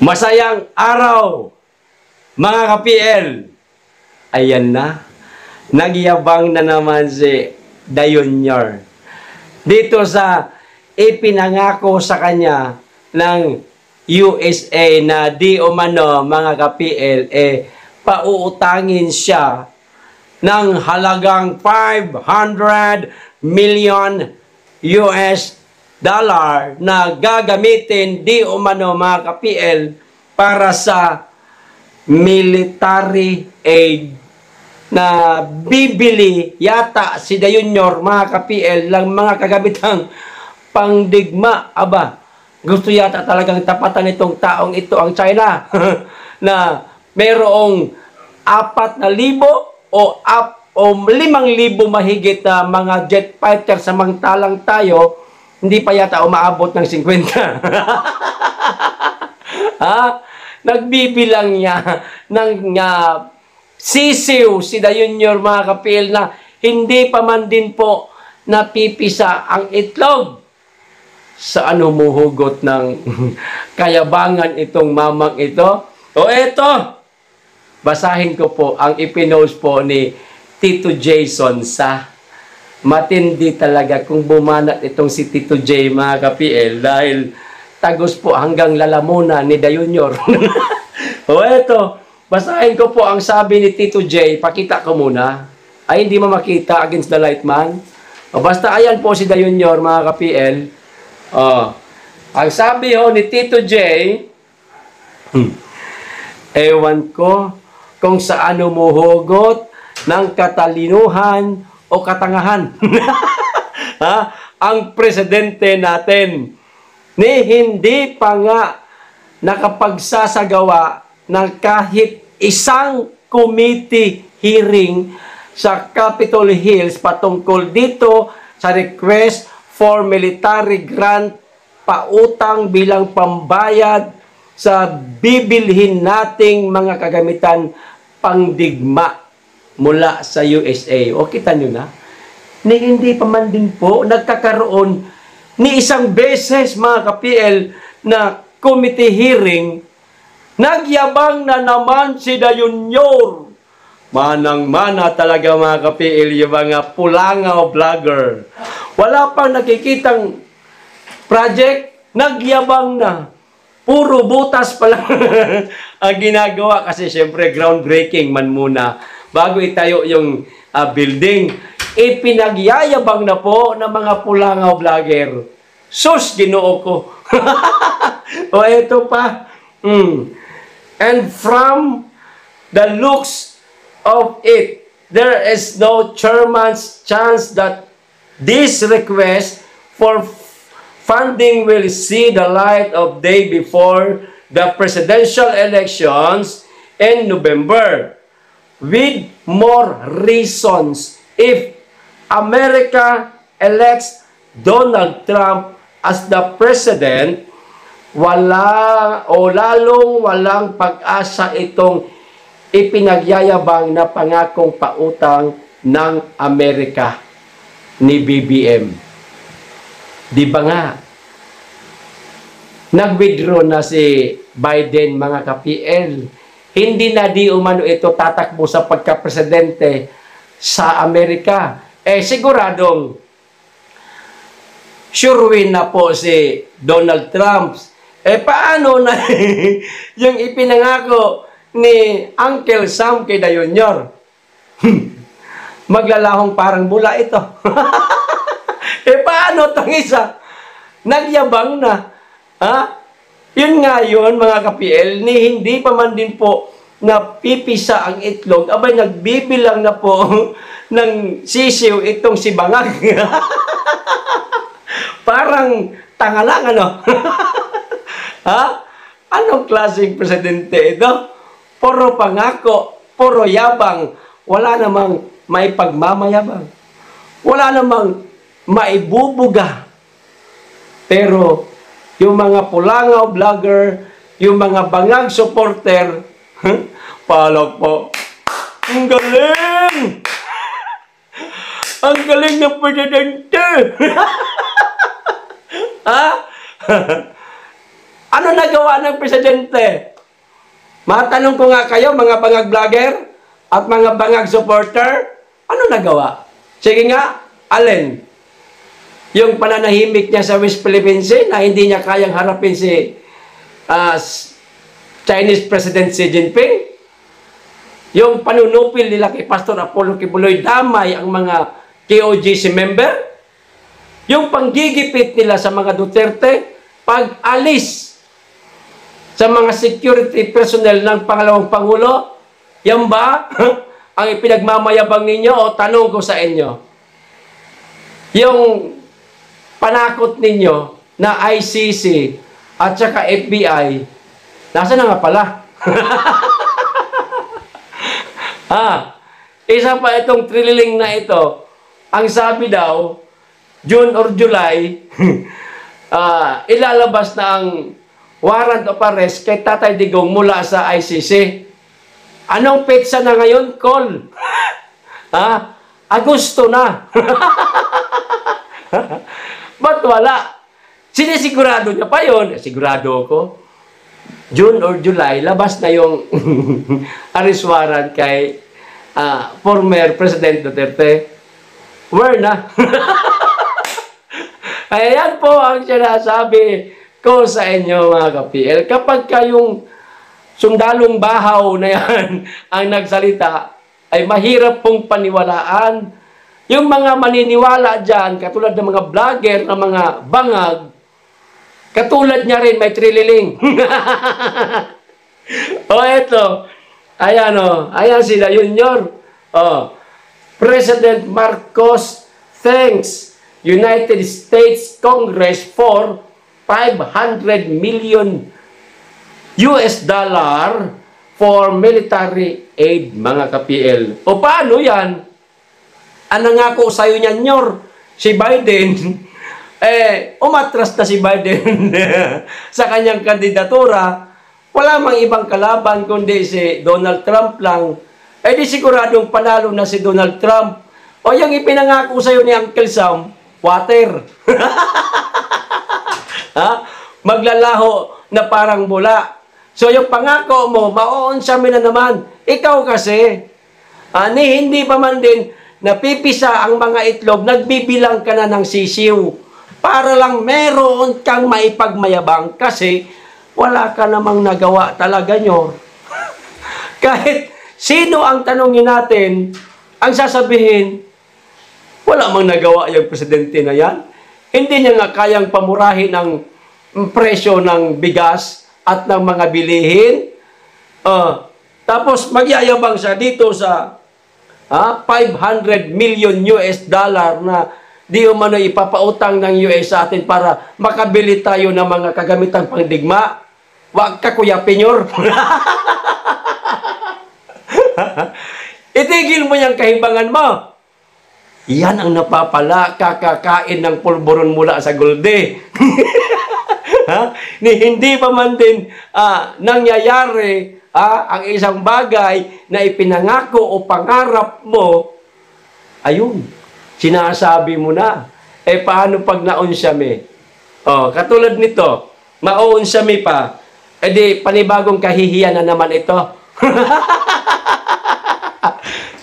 Masayang araw, mga ka-PL. Ayan na. Nagyabang na naman si Dayunyor. Dito sa ipinangako sa kanya ng USA na di umano, mga ka-PL, pauutangin siya ng halagang 500 million US dollar na gagamitin di umano, mga ka-PL, para sa military aid na bibili yata si Dayunyor, mga ka-PL, lang mga kagamitang pangdigma. Aba, gusto yata talagang tapatan itong taong ito ang China na mayroong 4,000 o 5,000 mahigit na mga jet fighter, samantalang tayo hindi pa yata umaabot ng 50. Ha? Nagbibilang niya ng sisiw si Dayunyor, mga ka-PL, na hindi pa man din po napipisa ang itlog. Saan humuhugot ng kayabangan itong mamang ito? O eto, basahin ko po ang ipinost po ni Tito Jason sa matindi talaga kung bumanat itong si Tito J, mga ka-PL, dahil tagos po hanggang lalamunan ni Dayunyor. O eto, basahin ko po ang sabi ni Tito J. Pakita ko muna. Ay, hindi mo makita against the light, man. O basta ayan po si Dayunyor, mga ka-PL. Ang sabi ho ni Tito J, ewan ko kung saan humuhugot ng katalinuhan o katangahan ang presidente natin ni hindi pa nga nakapagsasagawa ng kahit isang committee hearing sa Capitol Hills patungkol dito sa request for military grant, pautang bilang pambayad sa bibilhin nating mga kagamitan pangdigma mula sa USA. O kita nyo na, ni hindi pa man din po nagkakaroon ni isang beses, mga ka-PL, na committee hearing. Nagyabang na naman si Dayunyor. Manang-mana talaga, mga ka-PL, yung mga pulangaw vlogger. Wala pang nakikitang project, nagyabang na. Puro butas pa lang ang ginagawa kasi syempre groundbreaking man muna bago itayo yung building. Ipinagyayabang na po ng mga pulangaw vlogger. Sus, Ginoo ko. O eto pa. And from the looks of it, there is no chairman's chance that this request for funding will see the light of day before the presidential elections in November. With more reasons, if America elects Donald Trump as the president, lalong walang pag-asa itong ipinagyayabang na pangakong pautang ng Amerika ni BBM. Di ba nga? Nag-withdraw na si Biden, mga ka-PL. Hindi na di umano ito tatakbo sa pagka-presidente sa Amerika. Siguradong sure win na po si Donald Trump. Paano na yung ipinangako ni Uncle Sam kay Dayunyor? Maglalahong parang bula ito. Paano itong isa? Nagyabang na. Yun nga yun, mga ka-PL, ni hindi pa man din po napipisa ang itlog, abay nagbibilang na po ng sisiw itong si Bangag. Parang tanga lang, ano? Anong klaseng presidente ito? Puro pangako, puro yabang, wala namang maipagmamayabang, wala namang maibubuga. Pero yung mga pulangaw vlogger, yung mga Bangag supporter, palok po. Ang galing! Ang galing ng presidente! Ano nagawa ng presidente? Matanong ko nga kayo, mga bangag vlogger at mga bangag supporter, ano nagawa? Sige nga, alin? Yung pananahimik niya sa West Philippine Sea na hindi niya kayang harapin si Chinese President Xi Jinping? Yung panunupil nila kay Pastor Apollo Kibuloy, damay ang mga KOGC member? Yung panggigipit nila sa mga Duterte, pag-alis sa mga security personnel ng pangalawang Pangulo, yan ba ang ipinagmamayabang ninyo o tanong ko sa inyo? Yung panakot ninyo na ICC at saka FBI, nasa na nga pala? Isa pa itong trililing na ito, ang sabi daw, June or July, ilalabas na ang warrant of arrest kay Tatay Digong mula sa ICC. Anong petsa na ngayon? Call. Agosto na. Ba't wala? Sinisigurado niya pa yun. Sigurado ako. June or July, labas na yung arrest warrant kay former President Duterte. Where na? Ayan po ang sinasabi ko sa inyo mga ka-PL. Kapag kayong sundalong bahaw na yan ang nagsalita, ay mahirap pong paniwalaan. Yung mga maniniwala dyan, katulad ng mga vlogger, ng mga bangag, katulad niya rin, may trililing. Eto. Ayan ayan sila, Junior. President Marcos thanks United States Congress for $500 million for military aid, mga ka-PL. O paano yan? Ang nangako sa'yo niyan, Nyor, si Biden, umatras na si Biden sa kanyang kandidatura. Wala mang ibang kalaban kundi si Donald Trump lang. Di siguradong panalo na si Donald Trump. O yung ipinangako sa'yo ni Uncle Sam, water. Maglalaho na parang bula. So yung pangako mo, mauunsamin na naman. Ikaw kasi, hindi pa man din napipisa ang mga itlog, nagbibilang ka na ng sisiw. Para lang meron kang maipagmayabang kasi wala ka namang nagawa talaga nyo. Kahit sino ang tanongin natin, ang sasabihin, wala mang nagawa yung presidente na yan. Hindi niya nga kayang pamurahin ang presyo ng bigas at ng mga bilihin. Tapos magyayabang siya dito sa $500 million na di umano ipapautang ng US sa atin para makabili tayo ng mga kagamitang pangdigma. Wag ka, Kuya Pinyor. Itigil mo yung kahimbangan mo. Yan ang napapala, kakakain ng pulburon mula sa gulde. Ni hindi pa man din nangyayari ang isang bagay na ipinangako o pangarap mo, ayun, sinasabi mo na. Paano pag naunsyami? Katulad nito, mauunsyami pa, di panibagong kahihiyan na naman ito.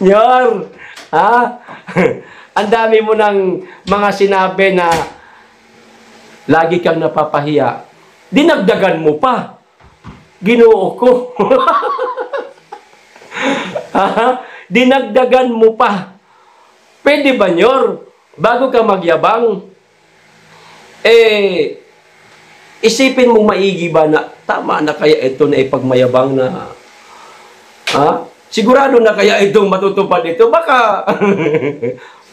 Nyor, ang dami mo ng mga sinabi na lagi kang napapahiya. Dinagdagan mo pa. Ginoo ko. Dinagdagan mo pa. Pwede ba, Nyor? Bago ka magyabang, isipin mong maigi ba na tama na kaya ito na ipagmayabang na sigurado na kaya itong matutupad ito? Baka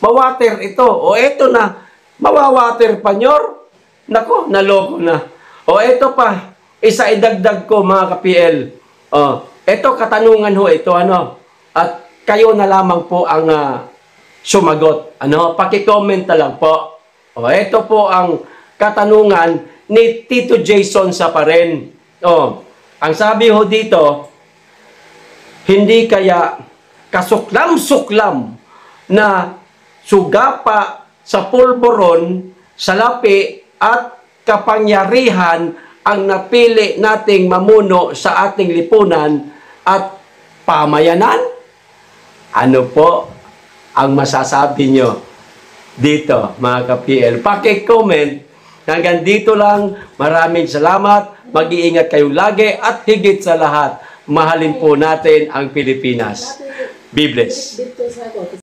mawater ito. O ito na, mawawater pa, Nyor. Nako, naloko na. O ito pa, isa idagdag ko, mga ka-PL. Ito katanungan ho, ito at kayo na lamang po ang sumagot. Paki-comment na lang po. Ito po ang katanungan ni Tito Jason Saparen. Ang sabi ho dito, hindi kaya kasuklam-suklam na sugapa sa pulburon, salapi at kapangyarihan ang napili nating mamuno sa ating lipunan at pamayanan? Ano po ang masasabi nyo dito, mga ka-PL? Paki-comment. Hanggang dito lang. Maraming salamat. Mag-iingat kayong lagi at higit sa lahat, mahalin po natin ang Pilipinas. Be blessed.